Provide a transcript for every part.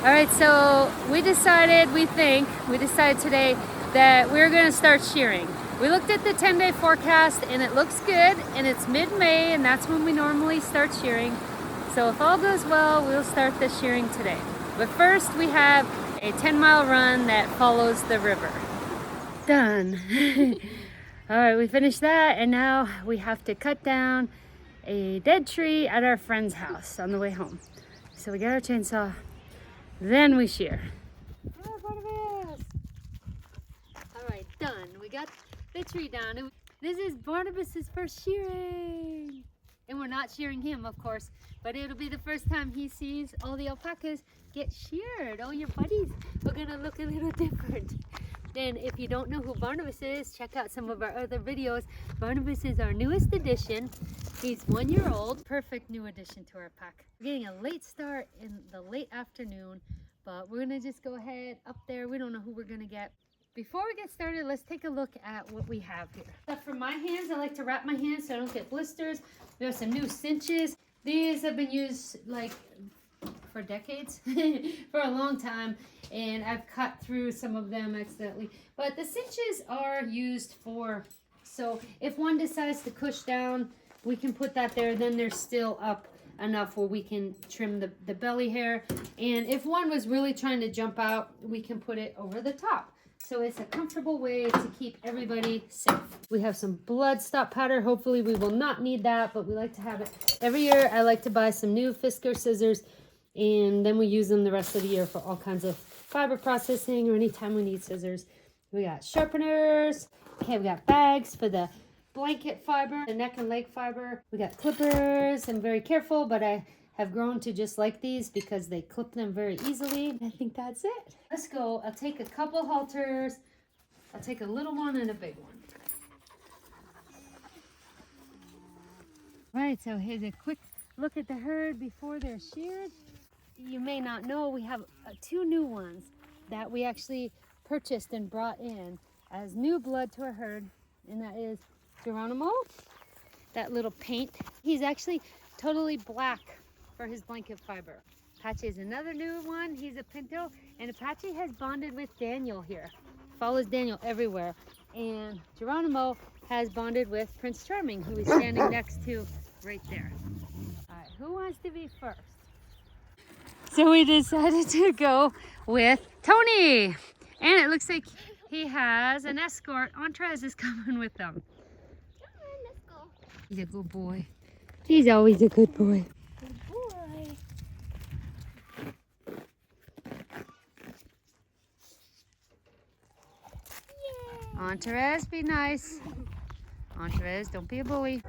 All right, so we decided today that we're gonna start shearing. We looked at the 10-day forecast and it looks good, and it's mid-May and that's when we normally start shearing. So if all goes well, we'll start the shearing today. But first we have a 10-mile run that follows the river. Done. All right, we finished that and now we have to cut down a dead tree at our friend's house on the way home. So we got our chainsaw, then we shear. Oh, Barnabas! All right, done. We got the tree down. This is Barnabas's first shearing. And we're not shearing him, of course, but it'll be the first time he sees all the alpacas get sheared. All your buddies are gonna look a little different. Then if you don't know who Barnabas is, check out some of our other videos. Barnabas is our newest addition. He's 1 year old. Perfect new addition to our pack. We're getting a late start in the late afternoon, but we're gonna just go ahead up there. We don't know who we're gonna get. Before we get started, let's take a look at what we have here. For my hands, I like to wrap my hands so I don't get blisters. We have some new cinches. These have been used like for decades, for a long time, and I've cut through some of them accidentally. But the cinches are used for, so if one decides to push down, we can put that there, then they're still up enough where we can trim the belly hair. And if one was really trying to jump out, we can put it over the top. So it's a comfortable way to keep everybody safe. We have some blood stop powder. Hopefully we will not need that, but we like to have it. Every year I like to buy some new Fisker scissors, and then we use them the rest of the year for all kinds of fiber processing or anytime we need scissors. We got sharpeners. Okay, we got bags for the blanket fiber, the neck and leg fiber. We got clippers. I'm very careful, but I have grown to just like these because they clip them very easily. I think that's it. Let's go. I'll take a couple halters. I'll take a little one and a big one. Right, so here's a quick look at the herd before they're sheared. You may not know, we have two new ones that we actually purchased and brought in as new blood to our herd, and that is Geronimo, that little paint. He's actually totally black for his blanket fiber. Apache is another new one. He's a pinto, and Apache has bonded with Daniel here. Follows Daniel everywhere. And Geronimo has bonded with Prince Charming, who he's standing next to right there. All right, who wants to be first? So we decided to go with Tony. And it looks like he has an escort. Entrez is coming with them. Come on, let's go. He's a good boy. He's always a good boy. Good boy. Yay. Entrez, be nice. Entrez, don't be a bully.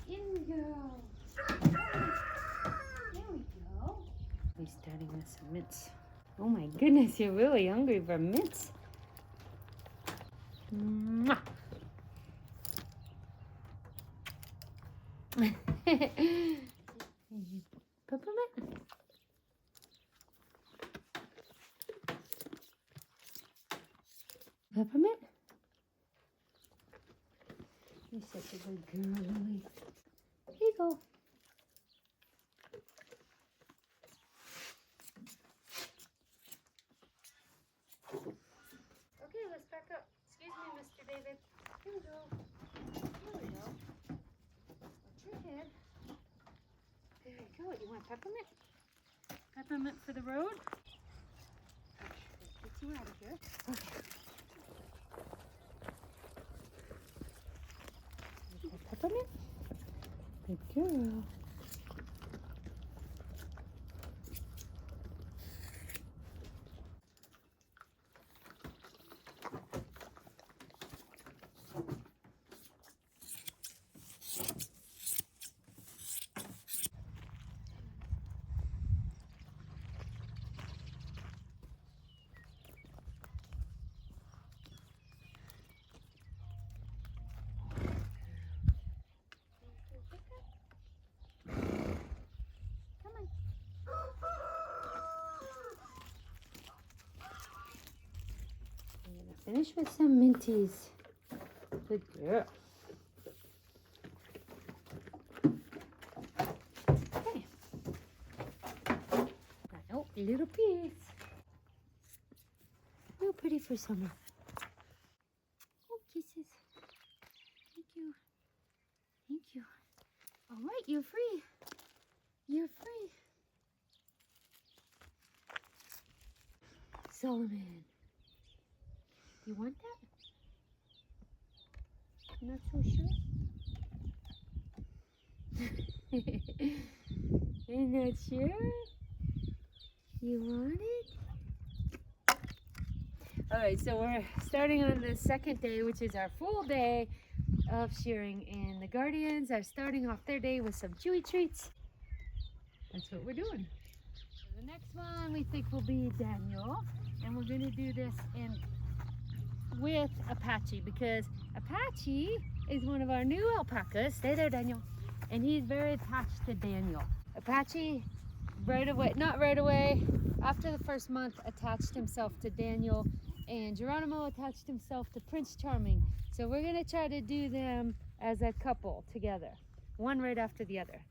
In we go. There we go. He's starting with some mints. Oh my goodness, you're really hungry for mints. Mwah. Peppermint? Peppermint? You're such a good girl, Lily. Here you go. Okay, let's back up. Excuse me, Mr. David. Here we go. Here we go. Watch your head. There you go. You want peppermint? Peppermint for the road? Okay, let's get you out of here. Okay. Peppermint? Good girl. Finish with some minties. Good girl. A little piece. Real pretty for summer. Oh, kisses. Thank you. Thank you. All right, you're free. You're free. Solomon. You want that? I'm not so sure. I'm not sure. You want it? All right, so we're starting on the second day, which is our full day of shearing, and the Guardians are starting off their day with some chewy treats. That's what we're doing. So the next one we think will be Daniel, and we're gonna do this with Apache, because Apache is one of our new alpacas. Stay there, Daniel. And he's very attached to Daniel. Apache, not right away, after the first month, attached himself to Daniel, and Geronimo attached himself to Prince Charming. So we're gonna try to do them as a couple together, one right after the other.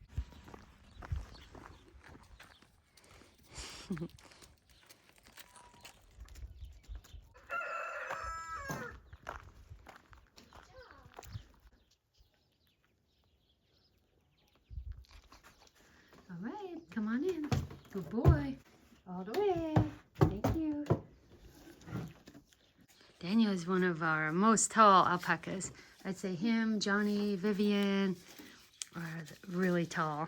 All right, come on in. Good boy. All the way. Thank you. Daniel is one of our most tall alpacas. I'd say him, Johnny, Vivian are really tall.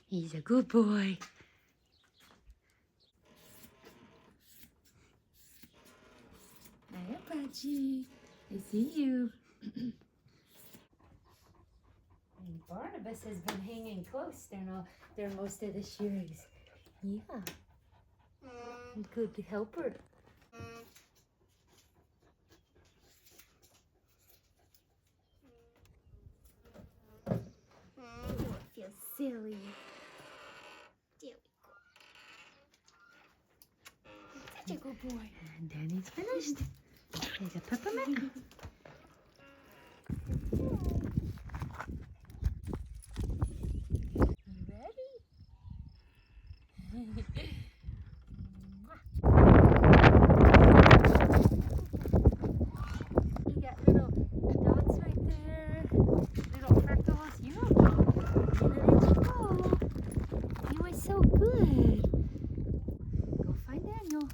He's a good boy. Hi, Apache. I see you. And Barnabas has been hanging close during most of the shearings. Yeah. Good helper. Oh, it feels silly. There we go. Such a good boy. And Danny's finished. There's a peppermint. You got little dots right there, little freckles. You're gonna let you go. You are so good. Go find Daniel.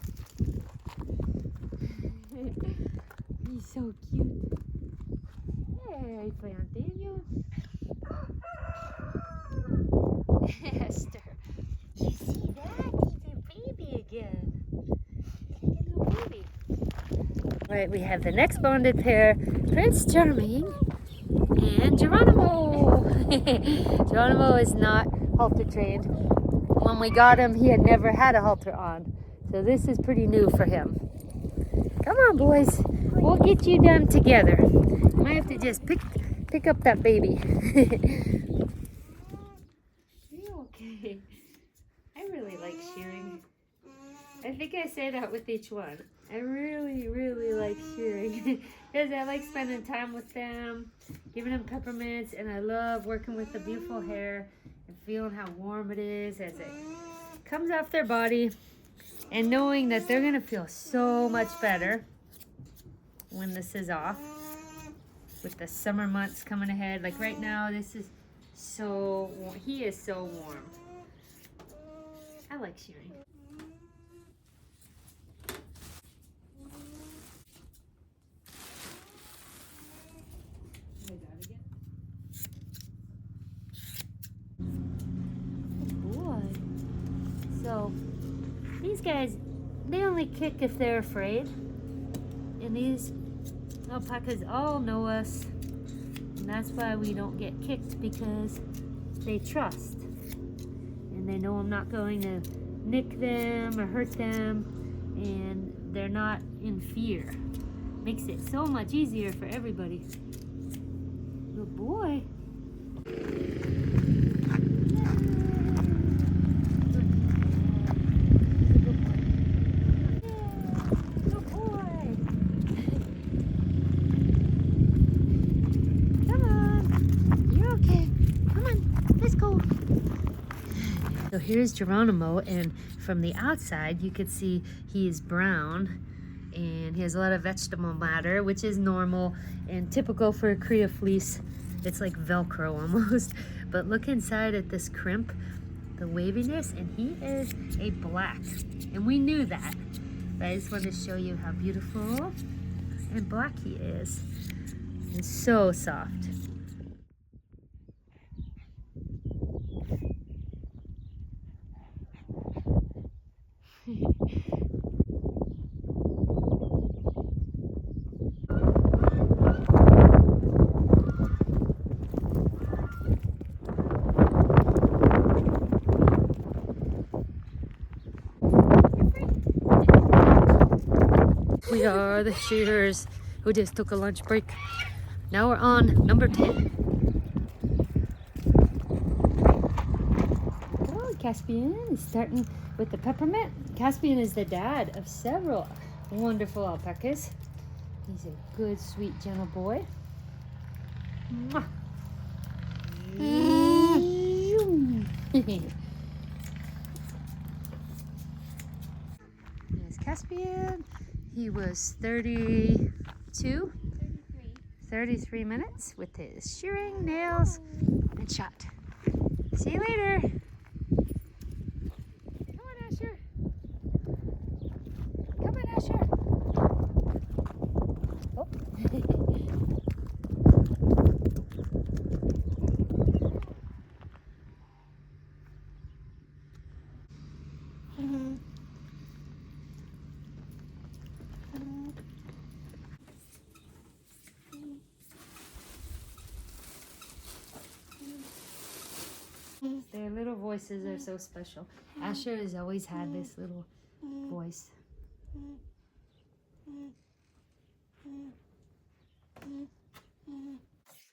He's so cute. Hey, I found Daniel. Esther. You see that? He's a baby again. He's a little baby. All right, we have the next bonded pair, Prince Charming and Geronimo. Geronimo is not halter trained. When we got him, he had never had a halter on. So this is pretty new for him. Come on, boys. We'll get you done together. You might have to just pick up that baby. You're okay. I really like shearing. I think I say that with each one. I really, really like shearing because I like spending time with them, giving them peppermints, and I love working with the beautiful hair and feeling how warm it is as it comes off their body, and knowing that they're gonna feel so much better when this is off, with the summer months coming ahead. Like right now, this is so warm. He is so warm. I like shearing. So these guys, they only kick if they're afraid. And these alpacas all know us. And that's why we don't get kicked, because they trust. And they know I'm not going to nick them or hurt them. And they're not in fear. Makes it so much easier for everybody. Good boy. So here's Geronimo, and from the outside you could see he is brown and he has a lot of vegetable matter, which is normal and typical for a Korea fleece. It's like Velcro almost. But look inside at this crimp, the waviness, and he is a black. And we knew that. But I just wanted to show you how beautiful and black he is. And so soft. We are the shearers who just took a lunch break. Now we're on number 10. Oh, Caspian is starting with the peppermint. Caspian is the dad of several wonderful alpacas. He's a good, sweet, gentle boy. Mwah. Here's Caspian. He was 33 minutes with his shearing, nails, and shot. See you later. Come on, Asher. Come on, Asher. Oh. Their little voices are so special. Asher has always had this little voice.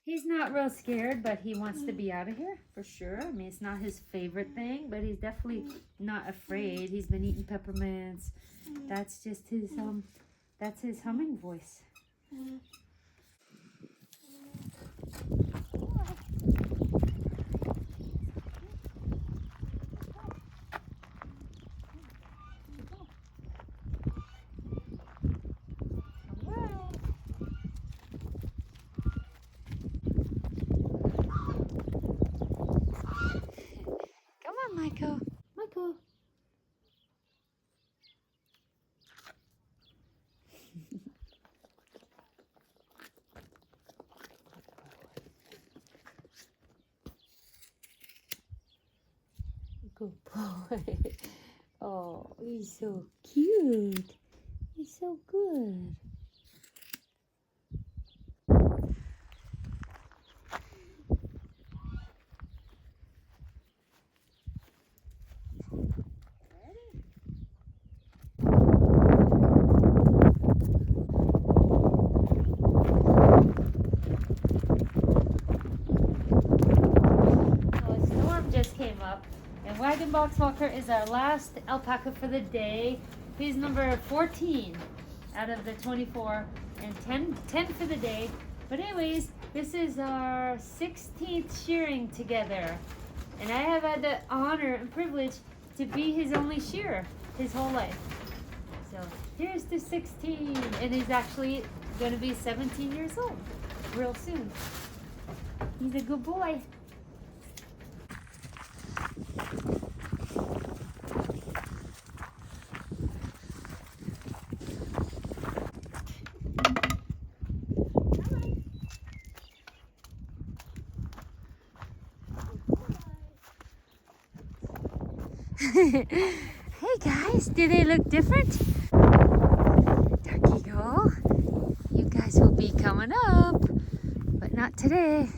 He's not real scared, but he wants to be out of here for sure. I mean, it's not his favorite thing, but he's definitely not afraid. He's been eating peppermints. That's just his that's his humming voice. Michael. Michael. Good boy. Oh, he's so cute. He's so good. Wagon Box Walker is our last alpaca for the day. He's number 14 out of the 24 and 10 for the day. But anyways, this is our 16th shearing together. And I have had the honor and privilege to be his only shearer his whole life. So here's to 16. And he's actually going to be 17 years old real soon. He's a good boy. Hey guys, do they look different? There you go. You guys will be coming up, but not today.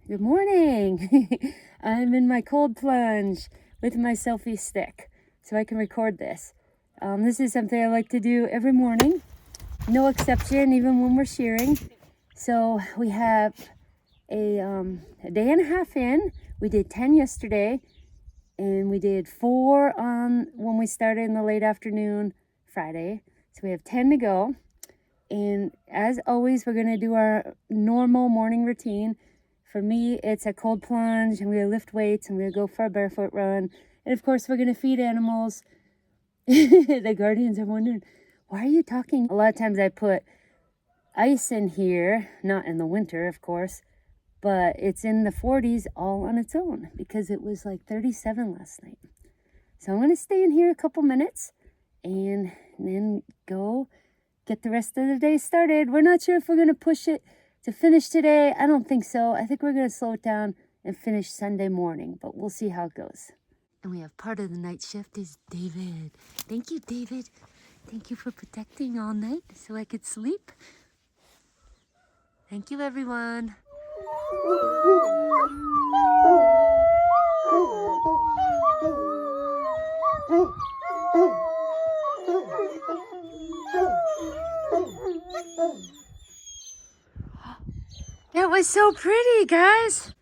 Good morning. I'm in my cold plunge with my selfie stick. so I can record this. This is something I like to do every morning. No exception, even when we're shearing. So we have a day and a half in. We did 10 yesterday, and we did 4 on when we started in the late afternoon Friday. So we have 10 to go. And as always, we're gonna do our normal morning routine. For me, it's a cold plunge, and we're gonna lift weights, and we're gonna go for a barefoot run. And of course, we're gonna feed animals. The guardians are wondering, why are you talking? A lot of times I put ice in here, not in the winter, of course, but it's in the 40s all on its own because it was like 37 last night. So I'm gonna stay in here a couple minutes and then go get the rest of the day started. We're not sure if we're gonna push it to finish today. I don't think so. I think we're gonna slow it down and finish Sunday morning, but we'll see how it goes. And we have part of the night shift is David. Thank you, David. Thank you for protecting all night so I could sleep. Thank you, everyone. That was so pretty, guys.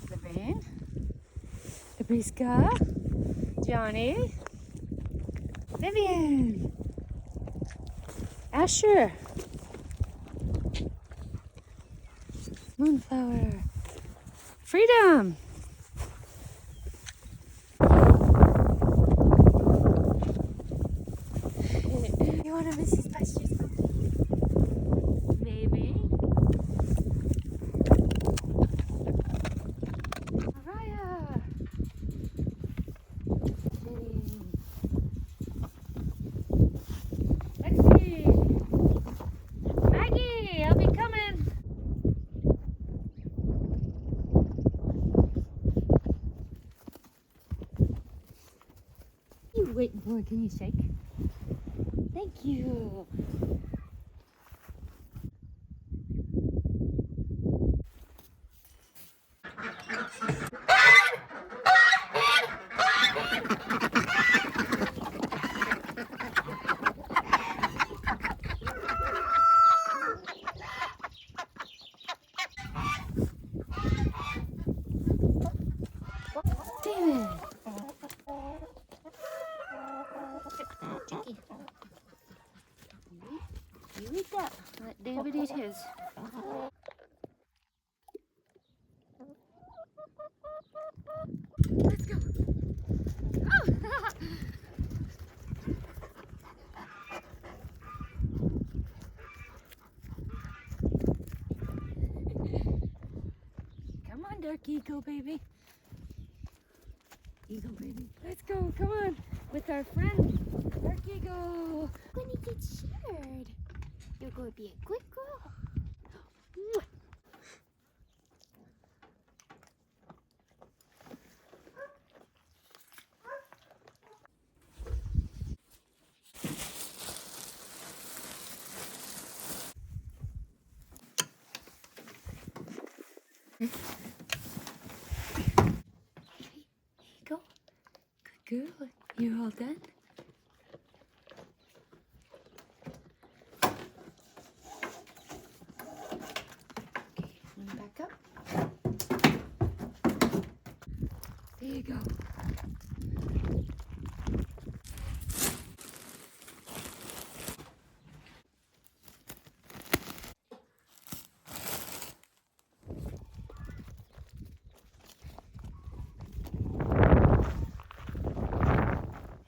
Levine, Gabriska, Johnny, Vivian, Asher, Moonflower, Freedom. You want to miss his pastures? Maybe. Mariah. Lexi. Maggie, I'll be coming. You waiting for it? Can you shake? Thank you. David. You eat that. Let David eat his. Let's go. Oh. Come on, Dark Eagle, baby. Eagle, baby. Let's go. Come on. With our friend, Dark Eagle. When you get sheared, you're going to be a good girl. Go. Good girl. You're all done. Okay, want to back up? There you go.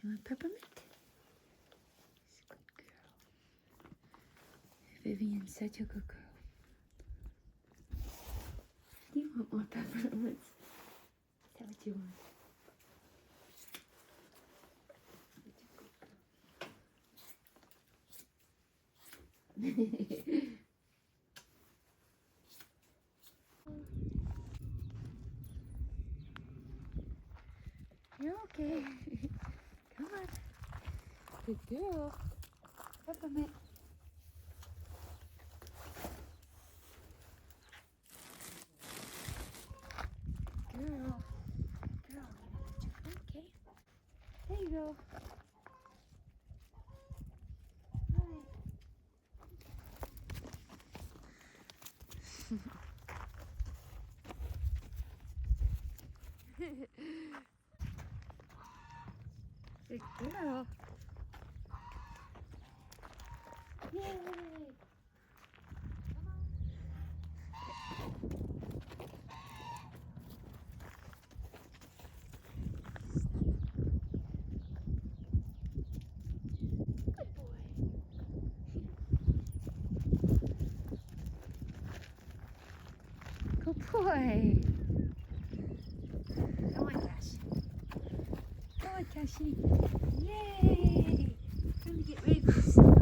You want peppermint? She's a good girl. Vivian's such a good girl. Do you want more peppermints? Is that what you want? You're okay. Come on. Good girl. Peppermint. girl. Girl, okay. There you go. Good girl. Yay! Good boy. Good boy. Come on, Cash. Come on, Cashy. Yay! Time to get ready for summer.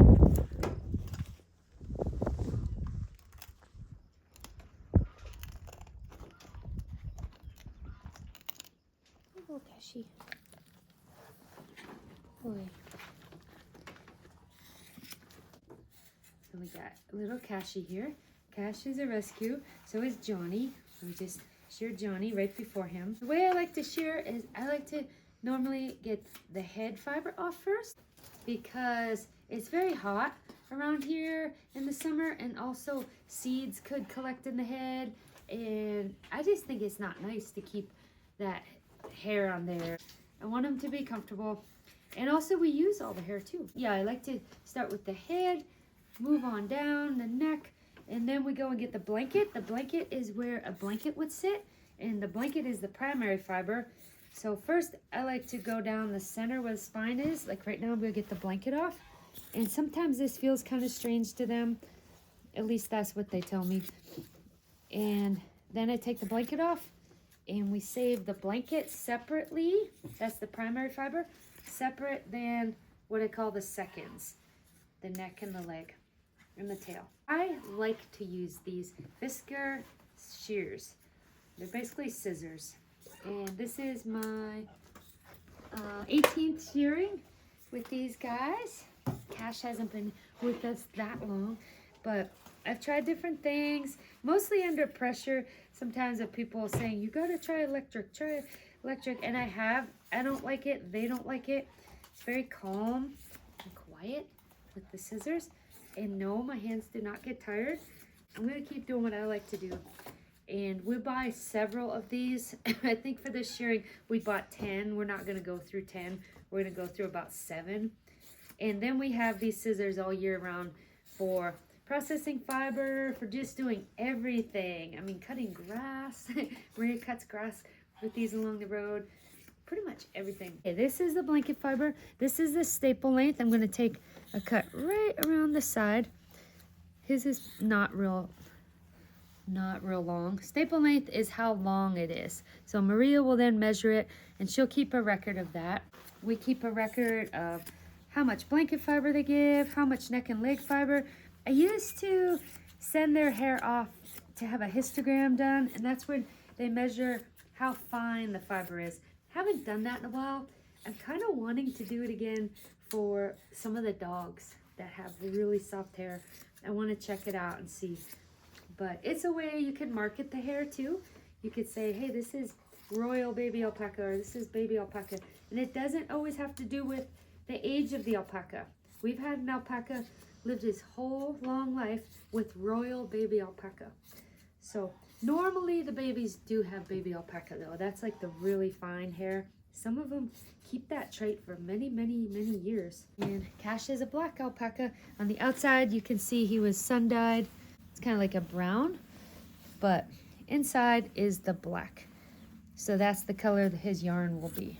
Here you go, Cashy. Boy. So we got little Cashy here. Cash is a rescue. So is Johnny. We just sheared Johnny right before him. The way I like to shear is I like to normally get the head fiber off first because it's very hot around here in the summer, and also seeds could collect in the head, and I just think it's not nice to keep that hair on there. I want them to be comfortable, and also we use all the hair too. Yeah, I like to start with the head, move on down the neck, and then we go and get the blanket. The blanket is where a blanket would sit, and the blanket is the primary fiber. So first I like to go down the center where the spine is. Like right now I'm gonna get the blanket off, and sometimes this feels kind of strange to them, at least that's what they tell me. And then I take the blanket off, and we save the blanket separately. That's the primary fiber, separate than what I call the seconds, the neck and the leg and the tail. I like to use these Fisker shears. They're basically scissors. And this is my 18th shearing with these guys. Cash hasn't been with us that long, but I've tried different things, mostly under pressure. Sometimes of people saying, you gotta try electric, and I have. I don't like it, they don't like it. It's very calm and quiet with the scissors. And no, my hands do not get tired. I'm gonna keep doing what I like to do. And we buy several of these. I think for this shearing, we bought 10. We're not gonna go through 10. We're gonna go through about 7. And then we have these scissors all year round for processing fiber, for just doing everything. I mean, cutting grass. Maria cuts grass with these along the road. Pretty much everything. Okay, this is the blanket fiber. This is the staple length. I'm gonna take a cut right around the side. His is not real long. Staple length is how long it is. So Maria will then measure it, and she'll keep a record of that. We keep a record of how much blanket fiber they give, how much neck and leg fiber. I used to send their hair off to have a histogram done, and that's when they measure how fine the fiber is. Haven't done that in a while. I'm kind of wanting to do it again for some of the dogs that have really soft hair. I want to check it out and see. But it's a way you can market the hair too. You could say, hey, this is royal baby alpaca, or this is baby alpaca. And it doesn't always have to do with the age of the alpaca. We've had an alpaca lived his whole long life with royal baby alpaca. So normally the babies do have baby alpaca though. That's like the really fine hair. Some of them keep that trait for many, many, many years. And Cash is a black alpaca. On the outside, you can see he was sun-dyed. It's kind of like a brown, but inside is the black. So that's the color that his yarn will be.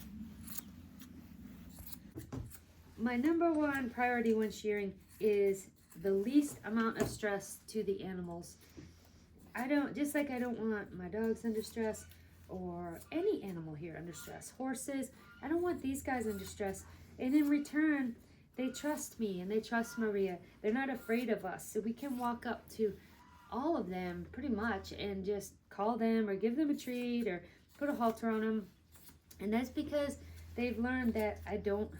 My number one priority when shearing is the least amount of stress to the animals. I don't want my dogs under stress, or any animal here under stress. Horses, I don't want these guys under stress. And in return, they trust me and they trust Maria. They're not afraid of us. So we can walk up to all of them pretty much and just call them or give them a treat or put a halter on them. And that's because they've learned that I don't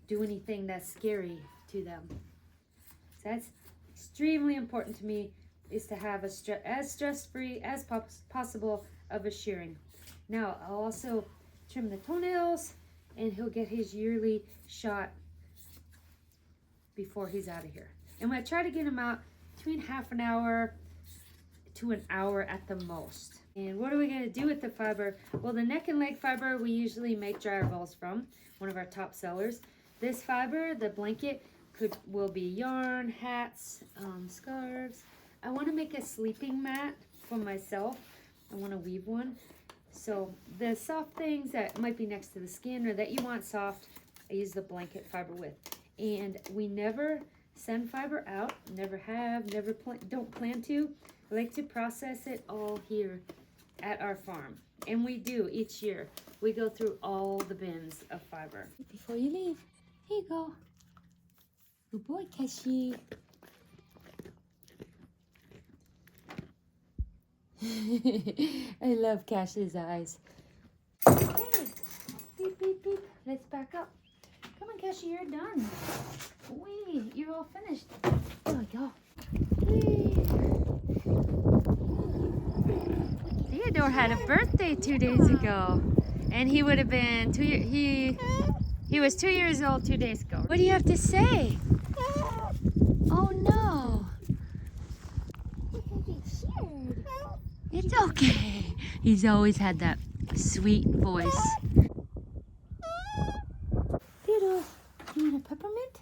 do anything that's scary to them. So that's extremely important to me, is to have as stress-free as possible of a shearing. Now I'll also trim the toenails, and he'll get his yearly shot before he's out of here. And I try to get him out between half an hour to an hour at the most. And what are we gonna do with the fiber? Well, the neck and leg fiber we usually make dryer balls from, one of our top sellers. This fiber, the blanket, will be yarn, hats, scarves. I wanna make a sleeping mat for myself. I wanna weave one. So the soft things that might be next to the skin or that you want soft, I use the blanket fiber with. And we never send fiber out, never have, don't plan to. I like to process it all here at our farm. And we do each year. We go through all the bins of fiber. Before you leave, here you go. Good boy, Cashy. I love Cash's eyes. Okay, beep, beep, beep. Let's back up. Come on, Cashy, you're done. Wee, you're all finished. There we go. Wee. Theodore had a birthday 2 days ago, and he would have been 2 years. He was 2 years old 2 days ago. What do you have to say? Oh no. It's okay. He's always had that sweet voice. Theodore, you want a peppermint?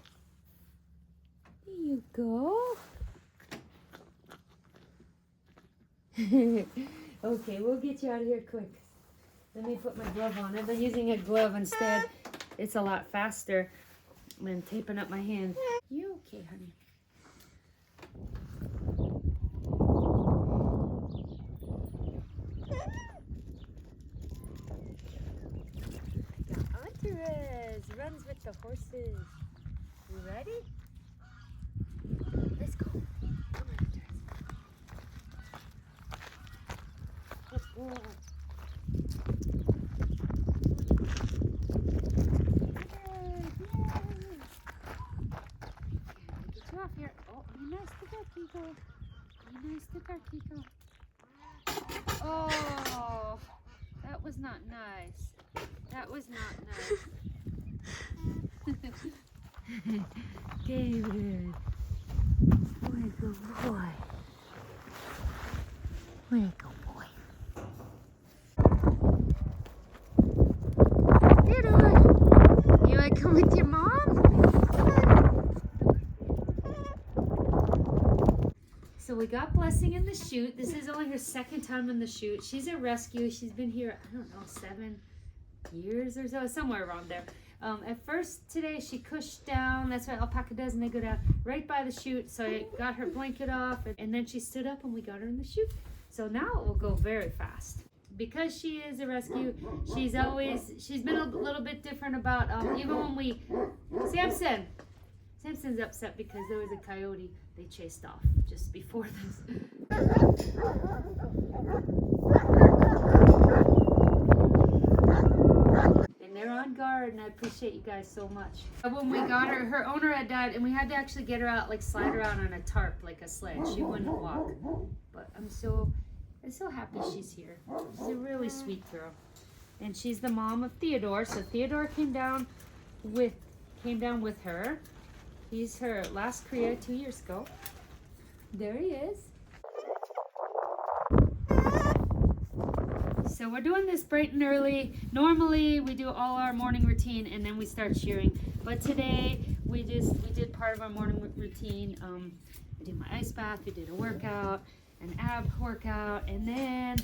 Here you go. Okay, we'll get you out of here quick. Let me put my glove on. I've been using a glove instead. It's a lot faster than taping up my hand. You okay, honey? Got Andres runs with the horses. You ready? Let's go. Come on, Andres. Let's go. Get you off here. Oh, be nice to Kiko. Be nice to Kiko. Oh, that was not nice. That was not nice. David. What a good boy. What a good boy. Theodore, you want to come with your mom? So we got Blessing in the chute. This is only her second time in the chute. She's a rescue. She's been here, I don't know, 7 years or so, somewhere around there. At first today she cushed down. That's what Alpaca does, and they go down right by the chute. So I got her blanket off, and then she stood up and we got her in the chute. So now it will go very fast. Because she is a rescue, she's been a little bit different about, even when we, Samson's upset because there was a coyote they chased off just before this. And they're on guard, and I appreciate you guys so much. When we got her, her owner had died, and we had to actually get her out, like slide her out on a tarp, like a sled. She wouldn't walk. But I'm so happy she's here. She's a really sweet girl. And she's the mom of Theodore. So Theodore came down with her. He's her last cria 2 years ago. There he is. So we're doing this bright and early. Normally we do all our morning routine and then we start shearing. But today we did part of our morning routine. I did my ice bath, we did a workout, an ab workout, and then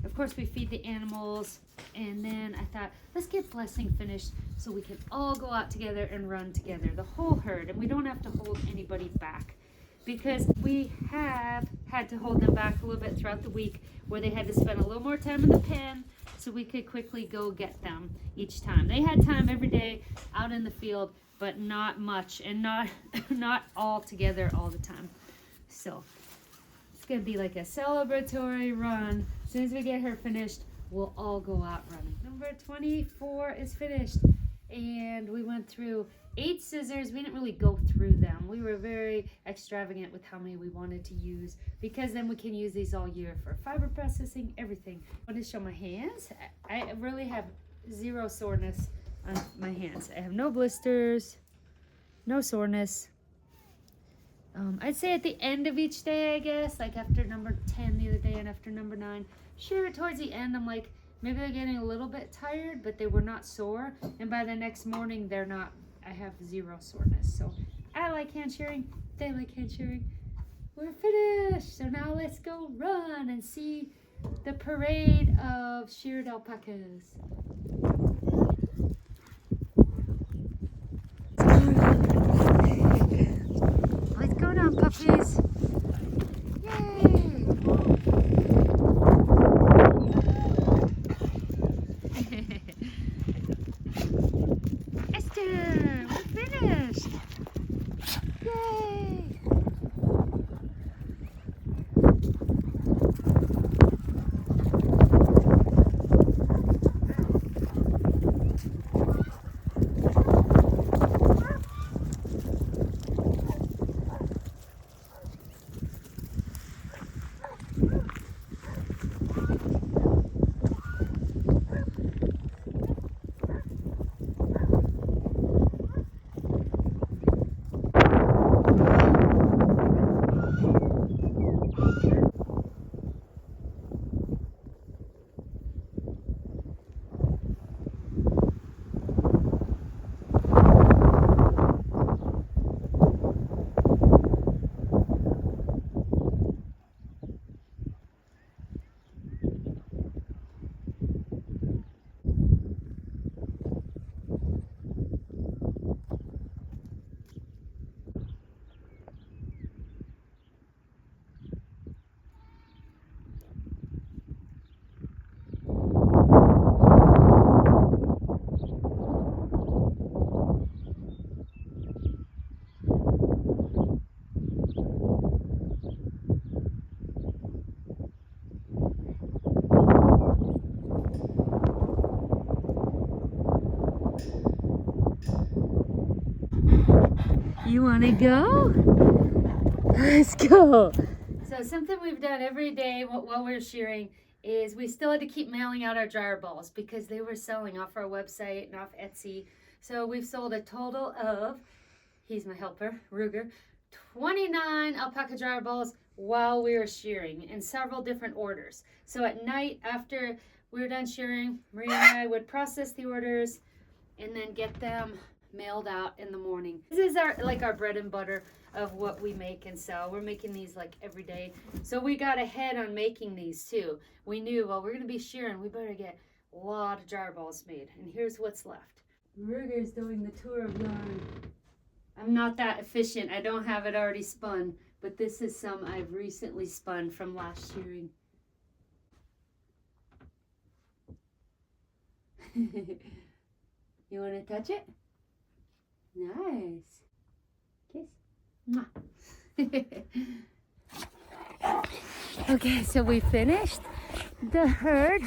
of course we feed the animals. And then I thought, let's get Blessing finished so we can all go out together and run together, the whole herd, and we don't have to hold anybody back. Because we have had to hold them back a little bit throughout the week where they had to spend a little more time in the pen so we could quickly go get them each time. They had time every day out in the field, but not much, and not all together all the time. So it's gonna be like a celebratory run. As soon as we get her finished, we'll all go out running. Number 24 is finished, and we went through 8 scissors. We didn't really go through them. We were very extravagant with how many we wanted to use, because then we can use these all year for fiber processing, everything. I want to show my hands. I really have zero soreness on my hands. I have no blisters, no soreness. I'd say at the end of each day, I guess, like after number 10 the other day and after number 9, sure, towards the end, I'm like, maybe they're getting a little bit tired, but they were not sore. And by the next morning, they're not, I have zero soreness. So I like hand shearing. They like hand shearing. We're finished. So now let's go run and see the parade of sheared alpacas. Let's go now, puppies. Yay! Esther, we're finished. Yay! You want to go? Let's go. So something we've done every day while we're shearing is we still had to keep mailing out our dryer balls because they were selling off our website and off Etsy. So we've sold a total of, he's my helper, Ruger, 29 alpaca dryer balls while we were shearing in several different orders. So at night after we were done shearing, Maria and I would process the orders and then get them mailed out in the morning. This is our bread and butter of what we make and sell. We're making these like every day. So we got ahead on making these too. We knew, well, we're gonna be shearing, we better get a lot of dryer balls made. And here's what's left. Ruger's doing the tour of yarn. I'm not that efficient. I don't have it already spun, but this is some I've recently spun from last shearing. You want to touch it? Nice. Kiss. Mwah. Okay, so we finished the herd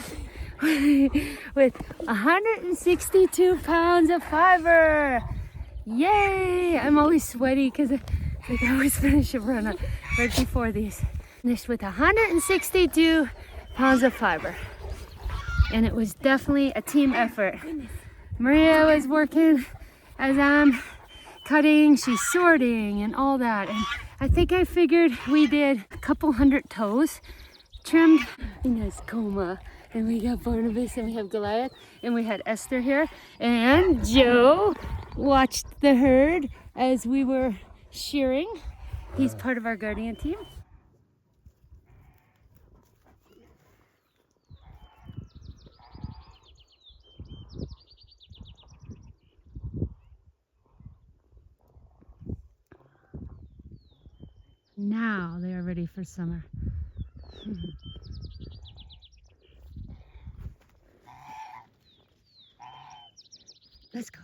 with 162 pounds of fiber. Yay! I'm always sweaty because I always finish a run right before these. Finished with 162 pounds of fiber. And it was definitely a team effort. Maria was working as I'm cutting, she's sorting and all that. And I think I figured we did a couple hundred toes trimmed. And there's Coma, and we got Barnabas, and we have Goliath, and we had Esther here. And Joe watched the herd as we were shearing. He's part of our guardian team. Now they are ready for summer. Let's go.